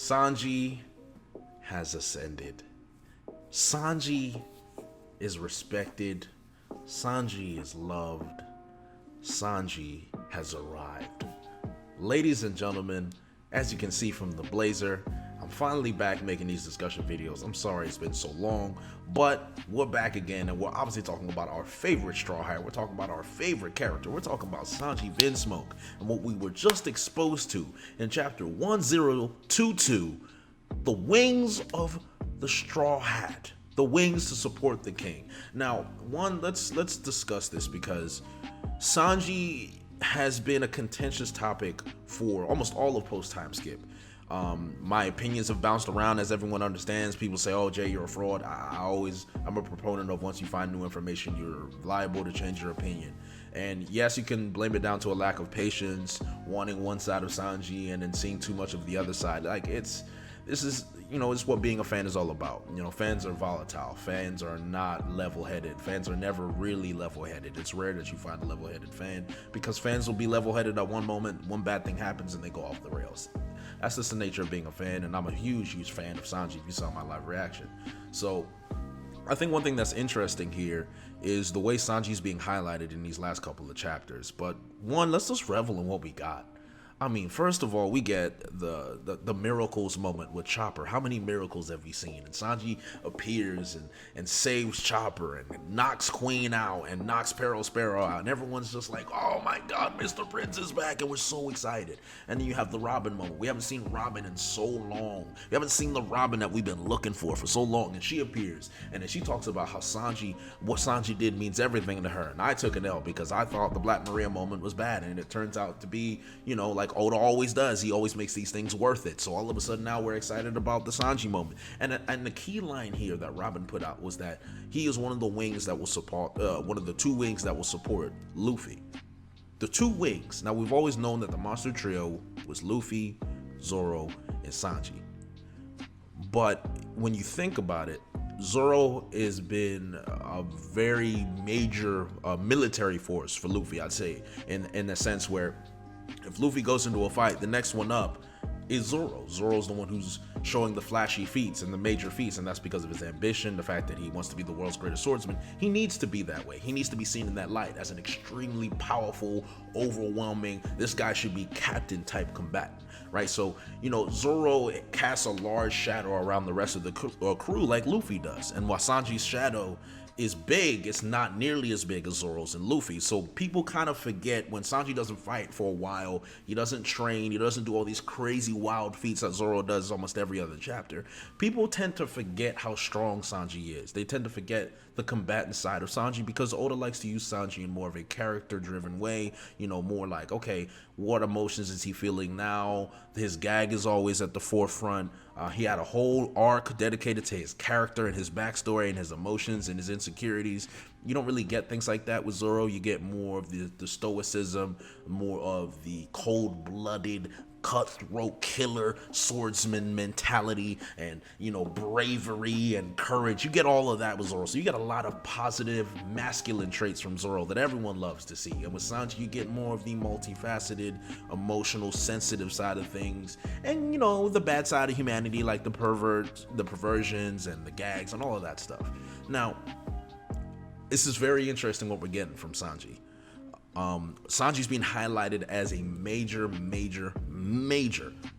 Sanji has ascended. Sanji is respected. Sanji is loved. Sanji has arrived. Ladies and gentlemen, as you can see from the blazer, I'm finally back making these discussion videos. I'm sorry it's been so long, but we're back again, and we're obviously talking about our favorite Straw Hat. We're talking about our favorite character. We're talking about Sanji Vinsmoke and what we were just exposed to in chapter 1022, the wings of the Straw Hat. The wings to support the king. Now, let's discuss this because Sanji has been a contentious topic for almost all of post time skip. My opinions have bounced around, as everyone understands. People say, "Oh, Jay, you're a fraud." I'm a proponent of once you find new information, you're liable to change your opinion. And yes, you can blame it down to a lack of patience, wanting one side of Sanji and then seeing too much of the other side. This is what being a fan is all about. Fans are volatile. Fans are not level-headed. Fans are never really level-headed. It's rare that you find a level-headed fan because fans will be level-headed at one moment, one bad thing happens, and they go off the rails. That's just the nature of being a fan, and I'm a huge fan of Sanji if you saw my live reaction. So I think one thing that's interesting here is the way Sanji's being highlighted in these last couple of chapters. But one, let's just revel in what we got. I mean, first of all, we get the miracles moment with Chopper. How many miracles have we seen? And Sanji appears and saves Chopper and knocks Queen out and knocks Peril Sparrow out. And everyone's just like, oh my God, Mr. Prince is back. And we're so excited. And then you have the Robin moment. We haven't seen Robin in so long. We haven't seen the Robin that we've been looking for so long. And she appears. And then she talks about how what Sanji did means everything to her. And I took an L because I thought the Black Maria moment was bad. And it turns out to be, like Oda always does. He always makes these things worth it. So all of a sudden now we're excited about the Sanji moment. And the key line here that Robin put out was that he is one of the wings that will support, one of the two wings that will support Luffy. The two wings. Now we've always known that the monster trio was Luffy, Zoro, and Sanji. But when you think about it, Zoro has been a very major military force for Luffy, I'd say, in a sense where if Luffy goes into a fight, the next one up is Zoro. Zoro's the one who's showing the flashy feats and the major feats, and that's because of his ambition, the fact that he wants to be the world's greatest swordsman. He needs to be that way. He needs to be seen in that light as an extremely powerful, overwhelming, this guy should be captain type combatant, right? So, Zoro casts a large shadow around the rest of the crew like Luffy does, and while Sanji's shadow is big, it's not nearly as big as Zoro's and Luffy. So people kind of forget when Sanji doesn't fight for a while, he doesn't train, he doesn't do all these crazy wild feats that Zoro does almost every other chapter. People tend to forget how strong Sanji is. They tend to forget the combatant side of Sanji because Oda likes to use Sanji in more of a character-driven way, more like, okay, what emotions is he feeling now? His gag is always at the forefront. He had a whole arc dedicated to his character and his backstory and his emotions and his insecurities. You don't really get things like that with Zoro. You get more of the stoicism, more of the cold-blooded, cutthroat killer swordsman mentality and bravery and courage. You get all of that with Zoro. So you get a lot of positive masculine traits from Zoro that everyone loves to see. And with Sanji you get more of the multifaceted, emotional, sensitive side of things, and the bad side of humanity, like the perversions and the gags and all of that stuff. Now, this is very interesting what we're getting from Sanji. Sanji's being highlighted as a major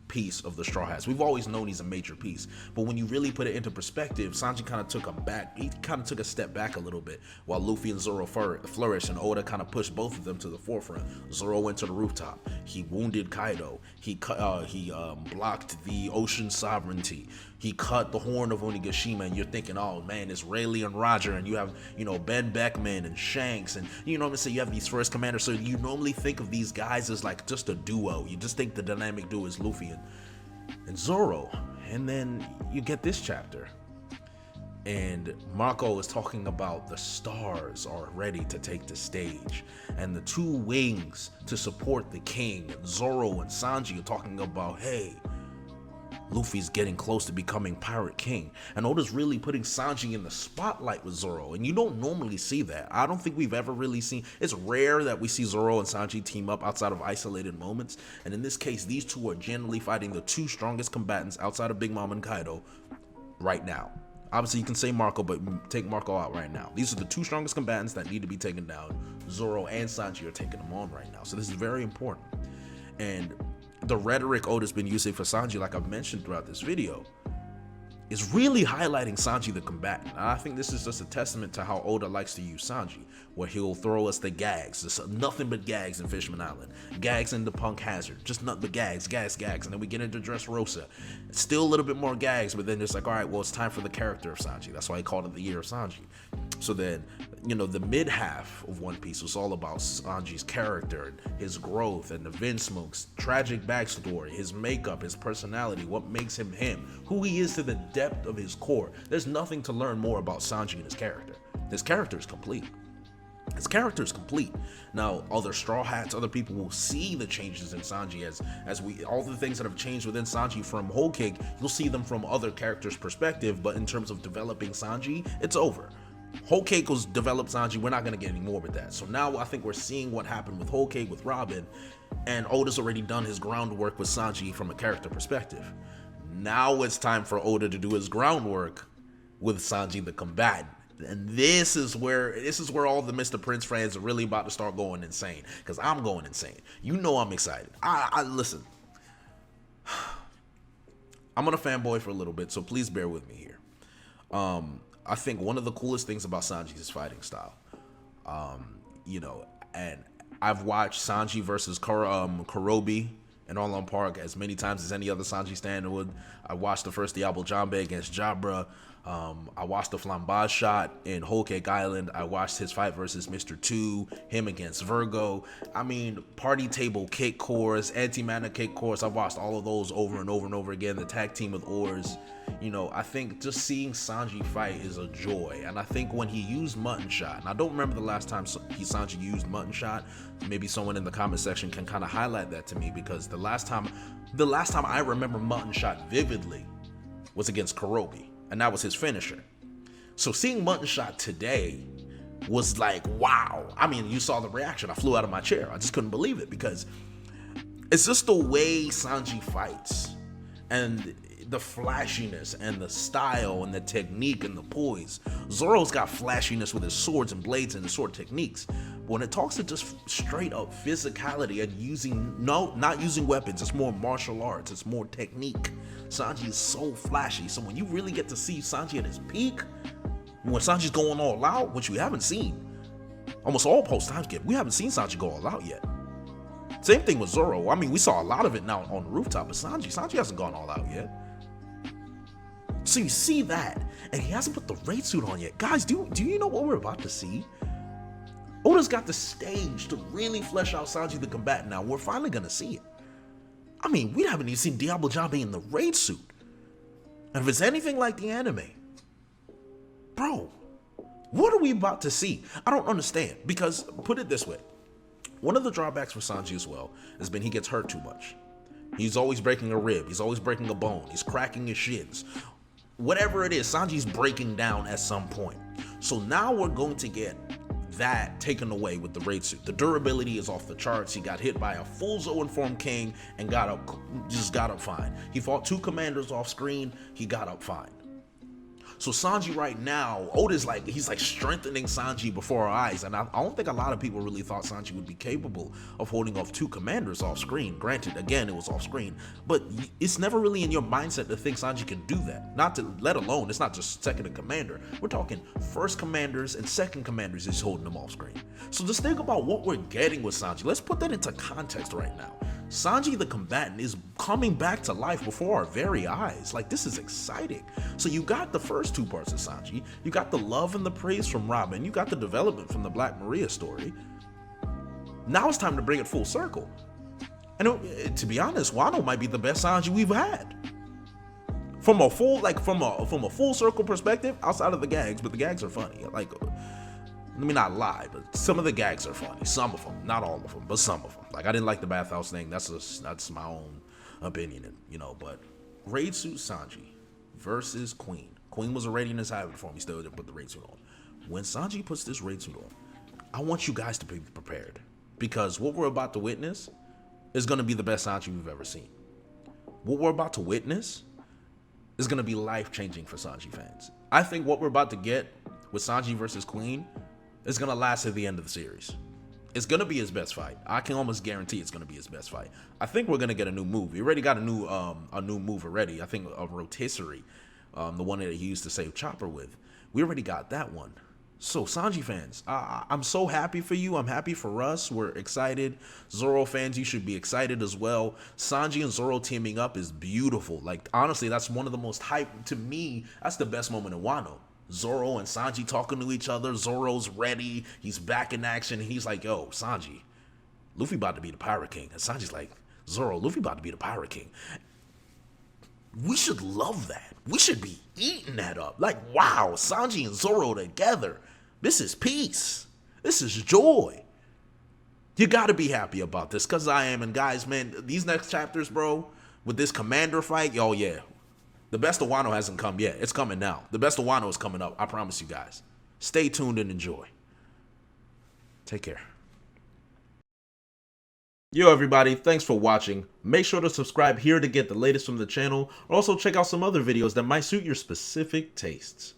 piece of the Straw Hats. We've always known he's a major piece, but when you really put it into perspective, Sanji kind of took a step back a little bit while Luffy and Zoro flourished, and Oda kind of pushed both of them to the forefront. Zoro went to the rooftop. He wounded Kaido. He blocked the ocean sovereignty. He cut the horn of Onigashima, and you're thinking, oh man, it's Rayleigh and Roger, and you have, Ben Beckman and Shanks, and you have these first commanders. So you normally think of these guys as like just a duo. You just think the dynamic duo is Luffy and Zoro. And then you get this chapter, and Marco is talking about the stars are ready to take the stage, and the two wings to support the king, Zoro and Sanji, are talking about, hey, Luffy's getting close to becoming Pirate King, and Oda's really putting Sanji in the spotlight with Zoro, and you don't normally see that. I don't think we've ever really seen, it's rare that we see Zoro and Sanji team up outside of isolated moments, and in this case, these two are generally fighting the two strongest combatants outside of Big Mom and Kaido right now. Obviously, you can say Marco, but take Marco out right now. These are the two strongest combatants that need to be taken down. Zoro and Sanji are taking them on right now, so this is very important. And the rhetoric Oda's been using for Sanji, like I've mentioned throughout this video, is really highlighting Sanji the combatant. And I think this is just a testament to how Oda likes to use Sanji, where he'll throw us the gags. There's nothing but gags in Fishman Island. Gags into Punk Hazard. Just nothing but gags. And then we get into Dressrosa. Still a little bit more gags, but then it's like, all right, well, it's time for the character of Sanji. That's why he called it the Year of Sanji. So then, the mid half of One Piece was all about Sanji's character and his growth and the Vinsmoke's tragic backstory, his makeup, his personality, what makes him him, who he is to the depth of his core. There's nothing to learn more about Sanji and his character. His character is complete. His character is complete. Now, other Straw Hats, other people will see the changes in Sanji as we, all the things that have changed within Sanji from Whole Cake, you'll see them from other characters' perspective, but in terms of developing Sanji, it's over. Whole Cake was developed Sanji, we're not going to get any more with that. So now I think we're seeing what happened with Whole Cake, with Robin, and Oda's already done his groundwork with Sanji from a character perspective. Now it's time for Oda to do his groundwork with Sanji the combatant. And this is where all the Mr. Prince fans are really about to start going insane, because I'm going insane. I'm excited. I listen. I'm gonna fanboy for a little bit, so please bear with me here. I think one of the coolest things about Sanji's fighting style, and I've watched Sanji versus Kurobi in All Park as many times as any other Sanji stan would. I watched the first Diablo Jambe against Jabra. I watched the Flambage shot in Whole Cake Island. I watched his fight versus Mr. 2, him against Virgo. I mean, party table kick course, anti-mana kick course. I've watched all of those over and over and over again. The tag team with Oars. I think just seeing Sanji fight is a joy. And I think when he used Mutton Shot, and I don't remember the last time Sanji used Mutton Shot. Maybe someone in the comment section can kind of highlight that to me, because the last time I remember Mutton Shot vividly was against Kurobi. And that was his finisher. So seeing Mutton Shot today was like, wow. I mean, you saw the reaction. I flew out of my chair. I just couldn't believe it, because it's just the way Sanji fights and the flashiness and the style and the technique and the poise. Zoro's got flashiness with his swords and blades and his sword techniques. But when it talks to just straight up physicality and not using weapons, it's more martial arts, it's more technique. Sanji is so flashy. So when you really get to see Sanji at his peak, when Sanji's going all out, which we haven't seen, almost all post-time skip, we haven't seen Sanji go all out yet. Same thing with Zoro. I mean, we saw a lot of it now on the rooftop, but Sanji hasn't gone all out yet. So you see that, and he hasn't put the raid suit on yet. Guys, do you know what we're about to see? Oda's got the stage to really flesh out Sanji the combatant now. We're finally gonna see it. I mean, we haven't even seen Diablo Jambe in the raid suit. And if it's anything like the anime, bro, what are we about to see? I don't understand, because put it this way. One of the drawbacks for Sanji as well has been he gets hurt too much. He's always breaking a rib. He's always breaking a bone. He's cracking his shins. Whatever it is, Sanji's breaking down at some point. So now we're going to get that taken away with the raid suit. The durability is off the charts. He got hit by a full Zoan form king and got up fine. He fought 2 commanders off screen. He got up fine. So Sanji right now, Oda's he's strengthening Sanji before our eyes. And I don't think a lot of people really thought Sanji would be capable of holding off 2 commanders off screen. Granted, again, it was off screen, but it's never really in your mindset to think Sanji can do that. Let alone, it's not just second in commander. We're talking first commanders and second commanders is holding them off screen. So just think about what we're getting with Sanji. Let's put that into context right now. Sanji the combatant is coming back to life before our very eyes. This is exciting. So you got the first 2 parts of Sanji. You got the love and the praise from Robin. You got the development from the Black Maria story. Now it's time to bring it full circle. And to be honest, Wano might be the best Sanji we've had. From a full circle perspective, outside of the gags, but the gags are funny. Let me not lie, but some of the gags are funny. Some of them, not all of them, but some of them. I didn't like the bathhouse thing. That's my own opinion, but Raid suit Sanji versus Queen. Queen was already in his high form. He still didn't put the raid suit on. When Sanji puts this raid suit on, I want you guys to be prepared, because what we're about to witness is going to be the best Sanji we've ever seen. What we're about to witness is going to be life-changing for Sanji fans. I think what we're about to get with Sanji versus Queen is going to last to the end of the series. It's going to be his best fight. I can almost guarantee it's going to be his best fight. I think we're going to get a new move. We already got a new move already. I think a rotisserie, the one that he used to save Chopper with. We already got that one. So Sanji fans, I'm so happy for you. I'm happy for us. We're excited. Zoro fans, you should be excited as well. Sanji and Zoro teaming up is beautiful. Like, honestly, that's one of the most hype, to me, that's the best moment in Wano. Zoro and Sanji talking to each other. Zoro's ready. He's back in action. And he's like, yo, Sanji, Luffy about to be the Pirate King. And Sanji's like, Zoro, Luffy about to be the Pirate King. We should love that. We should be eating that up. Like, wow, Sanji and Zoro together. This is peace. This is joy. You got to be happy about this, because I am. And guys, man, these next chapters, bro, with this commander fight, oh yeah. The best of Wano hasn't come yet. It's coming now. The best of Wano is coming up. I promise you guys. Stay tuned and enjoy. Take care. Yo, everybody, thanks for watching. Make sure to subscribe here to get the latest from the channel, or also check out some other videos that might suit your specific tastes.